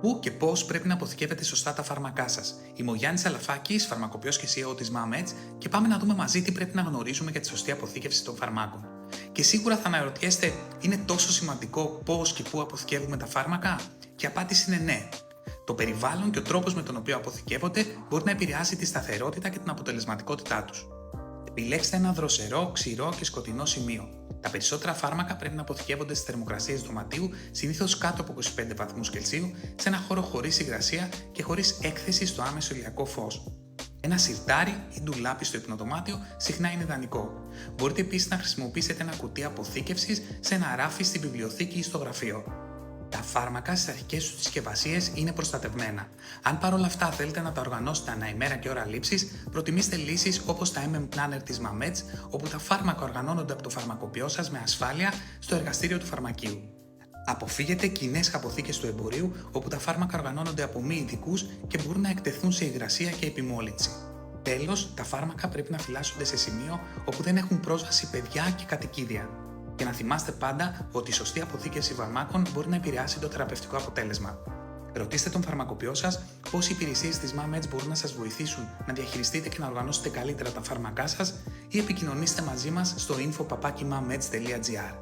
Πού και πώς πρέπει να αποθηκεύετε σωστά τα φάρμακά σας. Είμαι ο Γιάννης Αλαφάκης, φαρμακοποιός και CEO της MAMEDS και πάμε να δούμε μαζί τι πρέπει να γνωρίζουμε για τη σωστή αποθήκευση των φαρμάκων. Και σίγουρα θα αναρωτιέστε, είναι τόσο σημαντικό πώς και πού αποθηκεύουμε τα φάρμακα? Και η απάντηση είναι ναι. Το περιβάλλον και ο τρόπος με τον οποίο αποθηκεύονται μπορεί να επηρεάσει τη σταθερότητα και την αποτελεσματικότητά τους. Επιλέξτε ένα δροσερό, ξηρό και σκοτεινό σημείο. Τα περισσότερα φάρμακα πρέπει να αποθηκεύονται στις θερμοκρασίες δωματίου, συνήθως κάτω από 25 βαθμούς Κελσίου, σε ένα χώρο χωρίς υγρασία και χωρίς έκθεση στο άμεσο ηλιακό φως. Ένα σιρτάρι ή ντουλάπι στο υπνοδωμάτιο συχνά είναι ιδανικό. Μπορείτε επίσης να χρησιμοποιήσετε ένα κουτί αποθήκευσης σε ένα ράφι στη βιβλιοθήκη ή στο γραφείο. Τα φάρμακα στις αρχικές τους συσκευασίες είναι προστατευμένα. Αν παρόλα αυτά θέλετε να τα οργανώσετε ανά ημέρα και ώρα λήψης, προτιμήστε λύσεις όπως τα MM Planner της MAMEDS, όπου τα φάρμακα οργανώνονται από το φαρμακοποιό σας με ασφάλεια στο εργαστήριο του φαρμακείου. Αποφύγετε κοινές αποθήκες του εμπορίου, όπου τα φάρμακα οργανώνονται από μη ειδικούς και μπορούν να εκτεθούν σε υγρασία και επιμόλυνση. Τέλος, τα φάρμακα πρέπει να φυλάσσονται σε σημείο όπου δεν έχουν πρόσβαση παιδιά και κατοικίδια. Και να θυμάστε πάντα ότι η σωστή αποθήκευση φαρμάκων μπορεί να επηρεάσει το θεραπευτικό αποτέλεσμα. Ρωτήστε τον φαρμακοποιό σας πώς οι υπηρεσίες της MAMEDS μπορούν να σας βοηθήσουν να διαχειριστείτε και να οργανώσετε καλύτερα τα φάρμακά σας ή επικοινωνήστε μαζί μας στο info@mameds.gr.